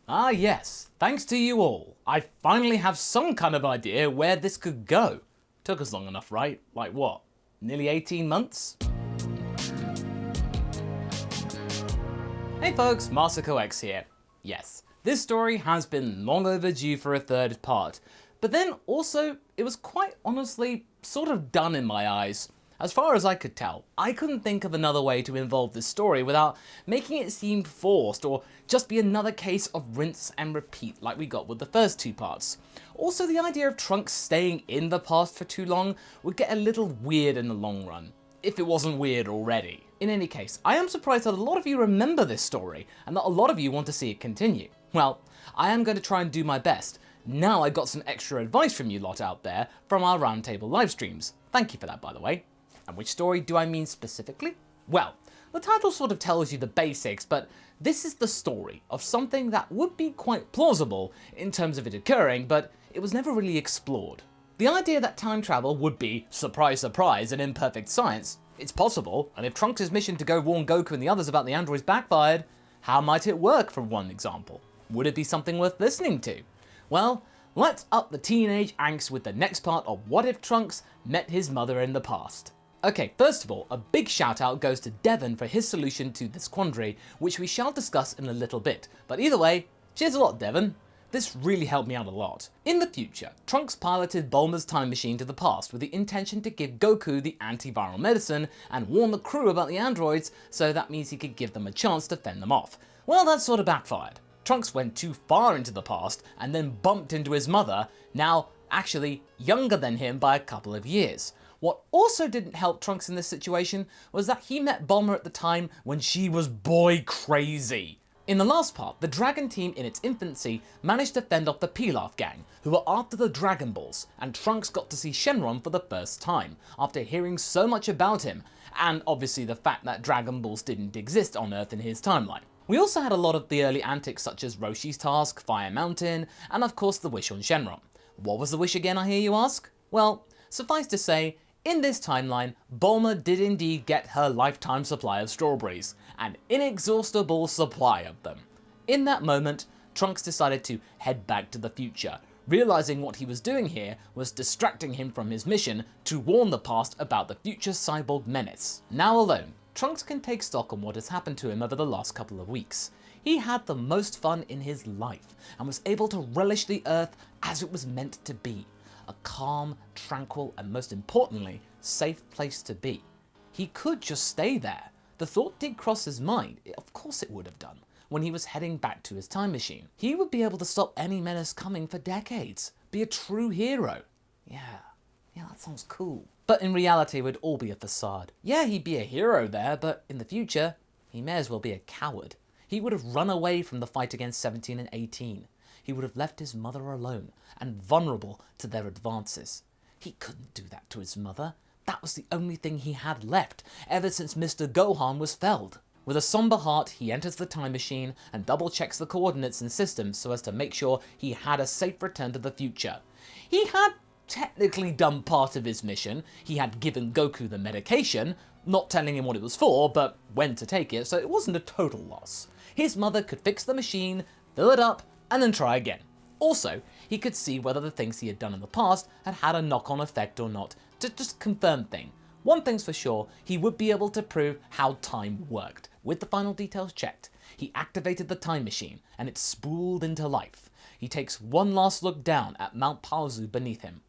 Ah yes, thanks to you all, I finally have some kind of idea where this could go. Took us long enough, right? Like what? Nearly 18 months? Hey folks, MasakoX here. Yes, this story has been long overdue for a third part, but then also it was quite honestly sort of done in my eyes. As far as I could tell, I couldn't think of another way to involve this story without making it seem forced or just be another case of rinse and repeat like we got with the first two parts. Also, the idea of Trunks staying in the past for too long would get a little weird in the long run, if it wasn't weird already. In any case, I am surprised that a lot of you remember this story and that a lot of you want to see it continue. Well, I am going to try and do my best. Now I got some extra advice from you lot out there from our roundtable live streams. Thank you for that, by the way. And which story do I mean specifically? Well, the title sort of tells you the basics, but this is the story of something that would be quite plausible in terms of it occurring, but it was never really explored. The idea that time travel would be, surprise surprise, an imperfect science, it's possible, and if Trunks' mission to go warn Goku and the others about the androids backfired, how might it work, for one example? Would it be something worth listening to? Well, let's up the teenage angst with the next part of What If Trunks Met His Mother in the Past. Okay, first of all, a big shout out goes to Devon for his solution to this quandary, which we shall discuss in a little bit. But either way, cheers a lot, Devon. This really helped me out a lot. In the future, Trunks piloted Bulma's time machine to the past with the intention to give Goku the antiviral medicine and warn the crew about the androids, so that means he could give them a chance to fend them off. Well, that sort of backfired. Trunks went too far into the past and then bumped into his mother, now actually younger than him by a couple of years. What also didn't help Trunks in this situation was that he met Bulma at the time when she was boy crazy. In the last part, the Dragon team in its infancy managed to fend off the Pilaf gang, who were after the Dragon Balls, and Trunks got to see Shenron for the first time, after hearing so much about him, and obviously the fact that Dragon Balls didn't exist on Earth in his timeline. We also had a lot of the early antics such as Roshi's Task, Fire Mountain, and of course the wish on Shenron. What was the wish again, I hear you ask? Well, suffice to say, in this timeline, Bulma did indeed get her lifetime supply of strawberries, an inexhaustible supply of them. In that moment, Trunks decided to head back to the future, realizing what he was doing here was distracting him from his mission to warn the past about the future cyborg menace. Now alone, Trunks can take stock on what has happened to him over the last couple of weeks. He had the most fun in his life, and was able to relish the Earth as it was meant to be. A calm, tranquil, and most importantly, safe place to be. He could just stay there. The thought did cross his mind, of course it would have done, when he was heading back to his time machine. He would be able to stop any menace coming for decades. Be a true hero. Yeah, that sounds cool. But in reality, it would all be a facade. Yeah, he'd be a hero there, but in the future, he may as well be a coward. He would have run away from the fight against 17 and 18. He would have left his mother alone and vulnerable to their advances. He couldn't do that to his mother. That was the only thing he had left ever since Mr. Gohan was felled. With a somber heart, he enters the time machine and double checks the coordinates and systems so as to make sure he had a safe return to the future. He had technically done part of his mission. He had given Goku the medication, not telling him what it was for, but when to take it, so it wasn't a total loss. His mother could fix the machine, fill it up, and then try again. Also, he could see whether the things he had done in the past had had a knock-on effect or not, to just confirm things. One thing's for sure, he would be able to prove how time worked. With the final details checked, he activated the time machine, and it spooled into life. He takes one last look down at Mount Paozu beneath him.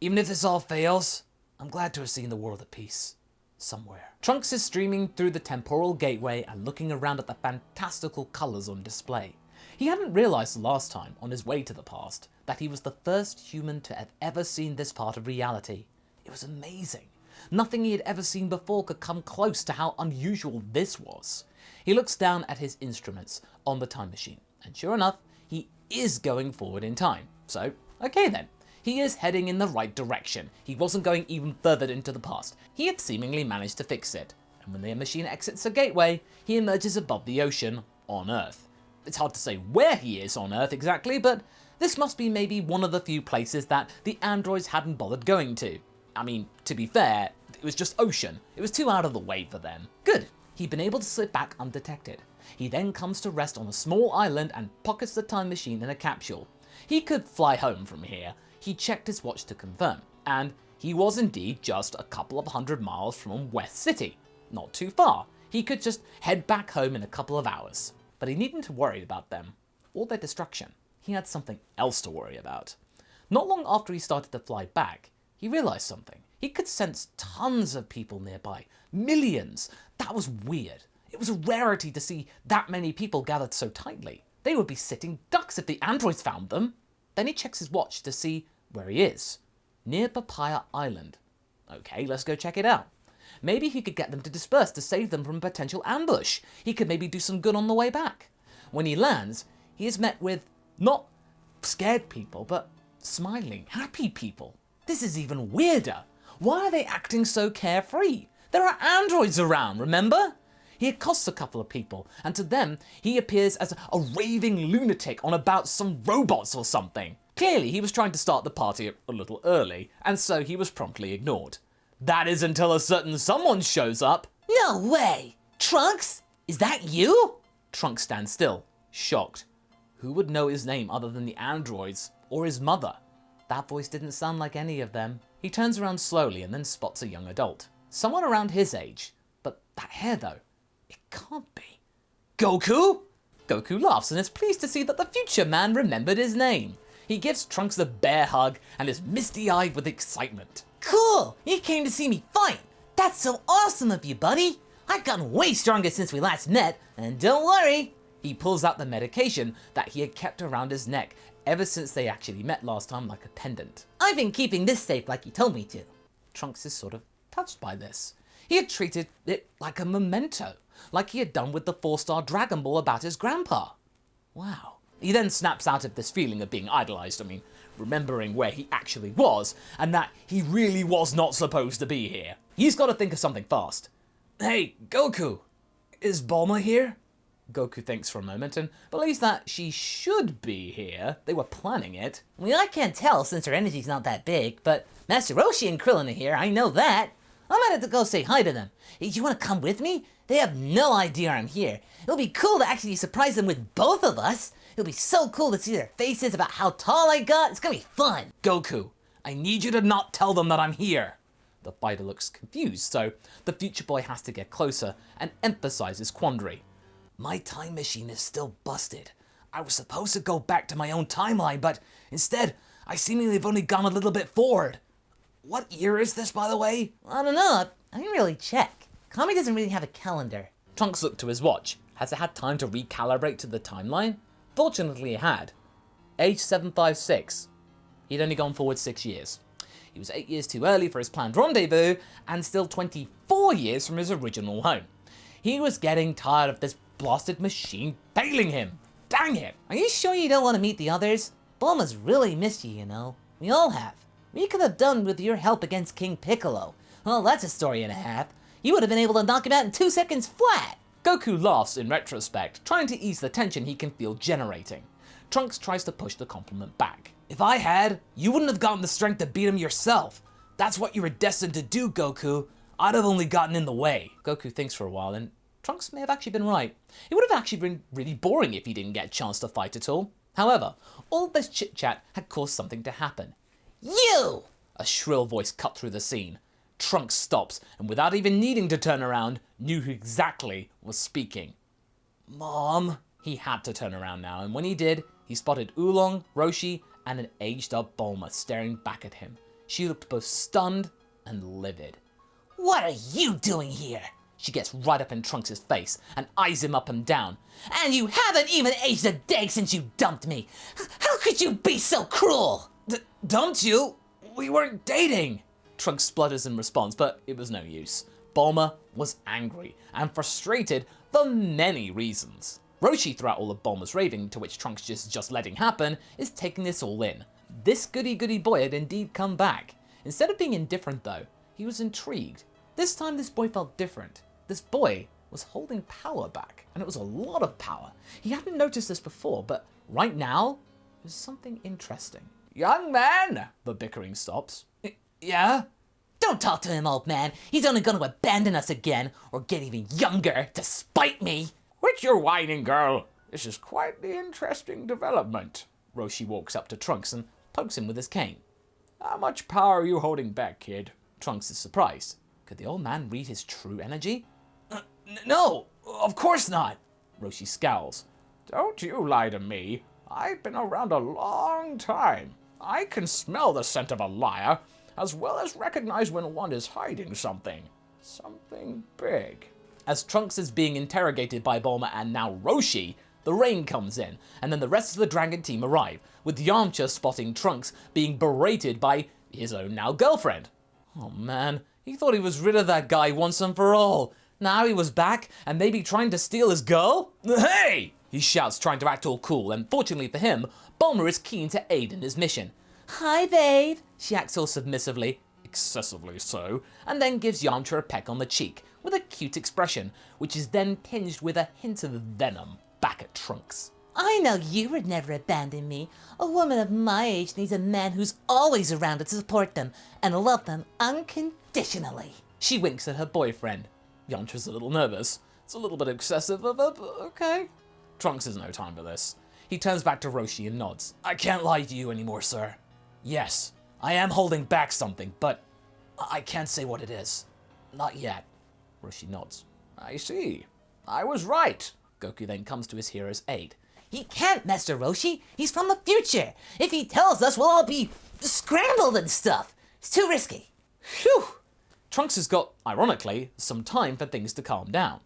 Even if this all fails, I'm glad to have seen the world at peace. Somewhere. Trunks is streaming through the temporal gateway and looking around at the fantastical colours on display. He hadn't realised the last time, on his way to the past, that he was the first human to have ever seen this part of reality. It was amazing. Nothing he had ever seen before could come close to how unusual this was. He looks down at his instruments on the time machine, and sure enough, he is going forward in time. So, okay then. He is heading in the right direction. He wasn't going even further into the past. He had seemingly managed to fix it. And when the machine exits the gateway, he emerges above the ocean, on Earth. It's hard to say where he is on Earth exactly, but this must be maybe one of the few places that the androids hadn't bothered going to. I mean, to be fair, it was just ocean. It was too out of the way for them. Good. He'd been able to slip back undetected. He then comes to rest on a small island and pockets the time machine in a capsule. He could fly home from here. He checked his watch to confirm, and he was indeed just a couple of 100 miles from West City. Not too far. He could just head back home in a couple of hours. But he needn't to worry about them or their destruction. He had something else to worry about. Not long after he started to fly back, he realized something. He could sense tons of people nearby. Millions. That was weird. It was a rarity to see that many people gathered so tightly. They would be sitting ducks if the androids found them. Then he checks his watch to see where he is. Near Papaya Island. Okay, let's go check it out. Maybe he could get them to disperse to save them from a potential ambush. He could maybe do some good on the way back. When he lands, he is met with not scared people, but smiling, happy people. This is even weirder. Why are they acting so carefree? There are androids around, remember? He accosts a couple of people, and to them, he appears as a raving lunatic on about some robots or something. Clearly, he was trying to start the party a little early, and so he was promptly ignored. That is until a certain someone shows up. No way! Trunks? Is that you? Trunks stands still, shocked. Who would know his name other than the androids or his mother? That voice didn't sound like any of them. He turns around slowly and then spots a young adult. Someone around his age. But that hair though, it can't be. Goku? Goku laughs and is pleased to see that the future man remembered his name. He gives Trunks a bear hug and is misty-eyed with excitement. Cool! You came to see me fight! That's so awesome of you, buddy! I've gotten way stronger since we last met, and don't worry! He pulls out the medication that he had kept around his neck ever since they actually met last time, like a pendant. I've been keeping this safe like you told me to. Trunks is sort of touched by this. He had treated it like a memento, like he had done with the 4-star Dragon Ball about his grandpa. Wow. He then snaps out of this feeling of being idolized, remembering where he actually was, and that he really was not supposed to be here. He's got to think of something fast. Hey, Goku, is Bulma here? Goku thinks for a moment and believes that she should be here. They were planning it. Well, I can't tell since her energy's not that big, but Master Roshi and Krillin are here, I know that. I might have to go say hi to them. Hey, do you want to come with me? They have no idea I'm here. It'll be cool to actually surprise them with both of us. It'll be so cool to see their faces about how tall I got. It's gonna be fun. Goku, I need you to not tell them that I'm here. The fighter looks confused, so the future boy has to get closer and emphasize his quandary. My time machine is still busted. I was supposed to go back to my own timeline, but instead, I seemingly have only gone a little bit forward. What year is this, by the way? I don't know. I didn't really check. Kami doesn't really have a calendar. Trunks looked to his watch. Has it had time to recalibrate to the timeline? Fortunately, it had. Age 756. He'd only gone forward 6 years. He was 8 years too early for his planned rendezvous, and still 24 years from his original home. He was getting tired of this blasted machine failing him. Dang it! Are you sure you don't want to meet the others? Bulma's really missed you, you know. We all have. We could have done with your help against King Piccolo. Well, that's a story and a half. You would have been able to knock him out in 2 seconds flat. Goku laughs in retrospect, trying to ease the tension he can feel generating. Trunks tries to push the compliment back. If I had, you wouldn't have gotten the strength to beat him yourself. That's what you were destined to do, Goku. I'd have only gotten in the way. Goku thinks for a while, and Trunks may have actually been right. It would have actually been really boring if he didn't get a chance to fight at all. However, all this chit-chat had caused something to happen. You! A shrill voice cut through the scene. Trunks stops, and without even needing to turn around, knew who exactly was speaking. Mom? He had to turn around now, and when he did, he spotted Oolong, Roshi, and an aged-up Bulma staring back at him. She looked both stunned and livid. What are you doing here? She gets right up in Trunks' face and eyes him up and down. And you haven't even aged a day since you dumped me. How could you be so cruel? Dumped you? We weren't dating. Trunks splutters in response, but it was no use. Bulma was angry and frustrated for many reasons. Roshi, throughout all of Bulma's raving, to which Trunks just letting happen, is taking this all in. This goody-goody boy had indeed come back. Instead of being indifferent though, he was intrigued. This time this boy felt different. This boy was holding power back, and it was a lot of power. He hadn't noticed this before, but right now, there's something interesting. Young man! The bickering stops. Yeah? Don't talk to him, old man. He's only going to abandon us again, or get even younger to spite me. Quit your whining, girl. This is quite the interesting development. Roshi walks up to Trunks and pokes him with his cane. How much power are you holding back, kid? Trunks is surprised. Could the old man read his true energy? No, of course not. Roshi scowls. Don't you lie to me. I've been around a long time. I can smell the scent of a liar, as well as recognize when one is hiding something. Something big. As Trunks is being interrogated by Bulma and now Roshi, the rain comes in, and then the rest of the Dragon team arrive, with Yamcha spotting Trunks being berated by his own now girlfriend. Oh man, he thought he was rid of that guy once and for all. Now he was back, and maybe trying to steal his girl? Hey! He shouts, trying to act all cool, and fortunately for him, Bulma is keen to aid in his mission. Hi, babe. She acts all submissively, excessively so, and then gives Yamcha a peck on the cheek, with a cute expression, which is then tinged with a hint of venom back at Trunks. I know you would never abandon me. A woman of my age needs a man who's always around to support them and love them unconditionally. She winks at her boyfriend. Yamcha's a little nervous. It's a little bit excessive of a... okay. Trunks has no time for this. He turns back to Roshi and nods. I can't lie to you anymore, sir. Yes, I am holding back something, but I can't say what it is. Not yet. Roshi nods. I see. I was right. Goku then comes to his hero's aid. He can't, Master Roshi. He's from the future. If he tells us, we'll all be scrambled and stuff. It's too risky. Phew! Trunks has got, ironically, some time for things to calm down.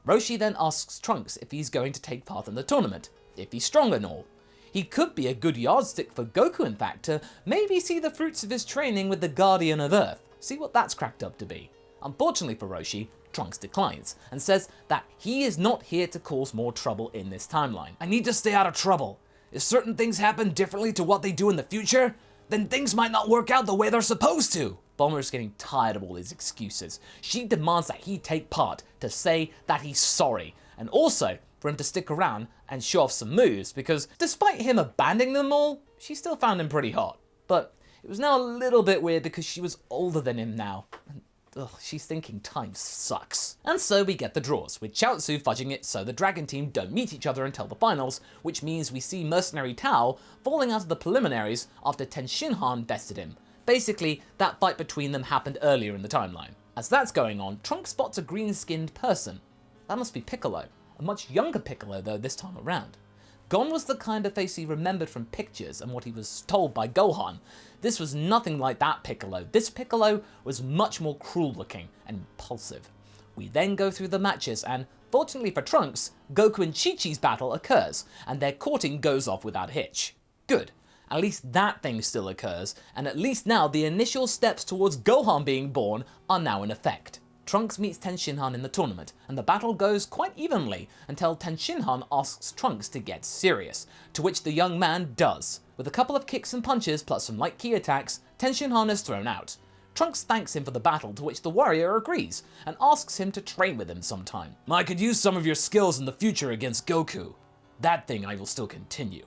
Roshi then asks Trunks if he's going to take part in the tournament, if he's strong and all. He could be a good yardstick for Goku, in fact, to maybe see the fruits of his training with the Guardian of Earth, see what that's cracked up to be. Unfortunately for Roshi, Trunks declines, and says that he is not here to cause more trouble in this timeline. I need to stay out of trouble. If certain things happen differently to what they do in the future, then things might not work out the way they're supposed to. Bulma is getting tired of all his excuses. She demands that he take part, to say that he's sorry, and also for him to stick around and show off some moves, because despite him abandoning them all, she still found him pretty hot. But it was now a little bit weird because she was older than him now. Ugh, she's thinking time sucks. And so we get the draws, with Chaozu fudging it so the Dragon team don't meet each other until the finals, which means we see Mercenary Tao falling out of the preliminaries after Tenshinhan bested him. Basically, that fight between them happened earlier in the timeline. As that's going on, Trunks spots a green-skinned person. That must be Piccolo, a much younger Piccolo though this time around. Gone was the kind of face he remembered from pictures and what he was told by Gohan. This was nothing like that Piccolo. This Piccolo was much more cruel looking and impulsive. We then go through the matches and, fortunately for Trunks, Goku and Chi-Chi's battle occurs and their courting goes off without a hitch. Good. At least that thing still occurs, and at least now the initial steps towards Gohan being born are now in effect. Trunks meets Tenshinhan in the tournament, and the battle goes quite evenly until Tenshinhan asks Trunks to get serious, to which the young man does. With a couple of kicks and punches plus some light ki attacks, Tenshinhan is thrown out. Trunks thanks him for the battle, to which the warrior agrees, and asks him to train with him sometime. I could use some of your skills in the future against Goku. That thing I will still continue.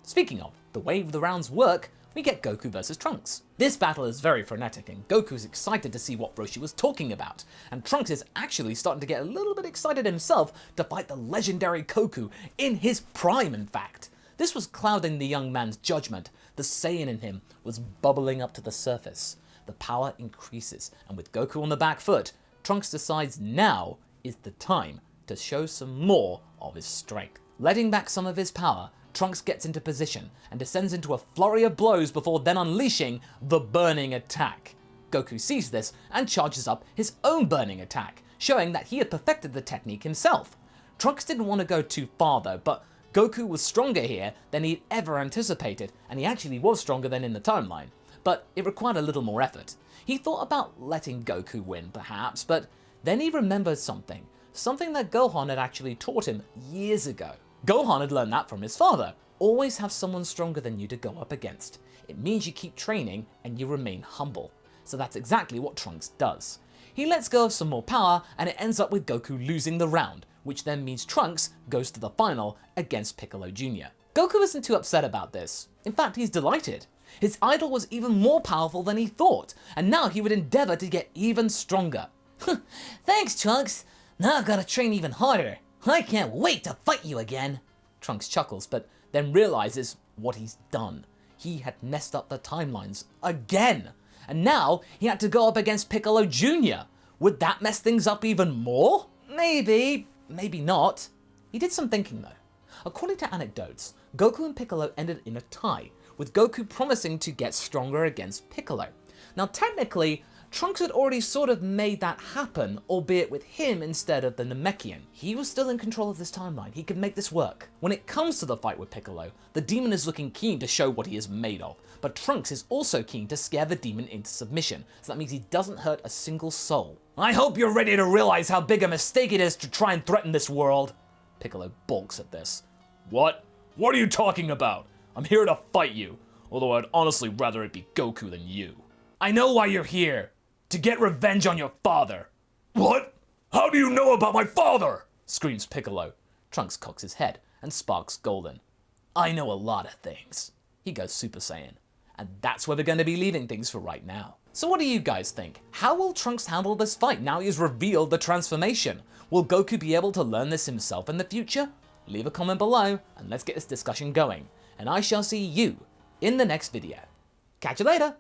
Speaking of, the way the rounds work, we get Goku versus Trunks. This battle is very frenetic, and Goku's excited to see what Roshi was talking about, and Trunks is actually starting to get a little bit excited himself to fight the legendary Goku, in his prime in fact. This was clouding the young man's judgment. The Saiyan in him was bubbling up to the surface. The power increases, and with Goku on the back foot, Trunks decides now is the time to show some more of his strength. Letting back some of his power, Trunks gets into position and descends into a flurry of blows before then unleashing the Burning Attack. Goku sees this and charges up his own Burning Attack, showing that he had perfected the technique himself. Trunks didn't want to go too far though, but Goku was stronger here than he'd ever anticipated, and he actually was stronger than in the timeline, but it required a little more effort. He thought about letting Goku win perhaps, but then he remembered something that Gohan had actually taught him years ago. Gohan had learned that from his father. Always have someone stronger than you to go up against. It means you keep training and you remain humble. So that's exactly what Trunks does. He lets go of some more power and it ends up with Goku losing the round, which then means Trunks goes to the final against Piccolo Jr. Goku isn't too upset about this. In fact, he's delighted. His idol was even more powerful than he thought, and now he would endeavor to get even stronger. Thanks, Trunks. Now I've got to train even harder. I can't wait to fight you again. Trunks chuckles, but then realizes what he's done. He had messed up the timelines again. And now he had to go up against Piccolo Jr. Would that mess things up even more? Maybe, maybe not. He did some thinking though. According to anecdotes, Goku and Piccolo ended in a tie, with Goku promising to get stronger against Piccolo. Now technically, Trunks had already sort of made that happen, albeit with him instead of the Namekian. He was still in control of this timeline, he could make this work. When it comes to the fight with Piccolo, the demon is looking keen to show what he is made of, but Trunks is also keen to scare the demon into submission, so that means he doesn't hurt a single soul. I hope you're ready to realize how big a mistake it is to try and threaten this world. Piccolo balks at this. What? What are you talking about? I'm here to fight you, although I'd honestly rather it be Goku than you. I know why you're here. To get revenge on your father. What? How do you know about my father? Screams Piccolo. Trunks cocks his head and sparks golden. I know a lot of things. He goes Super Saiyan. And that's where we're going to be leaving things for right now. So what do you guys think? How will Trunks handle this fight now he's revealed the transformation? Will Goku be able to learn this himself in the future? Leave a comment below and let's get this discussion going. And I shall see you in the next video. Catch you later!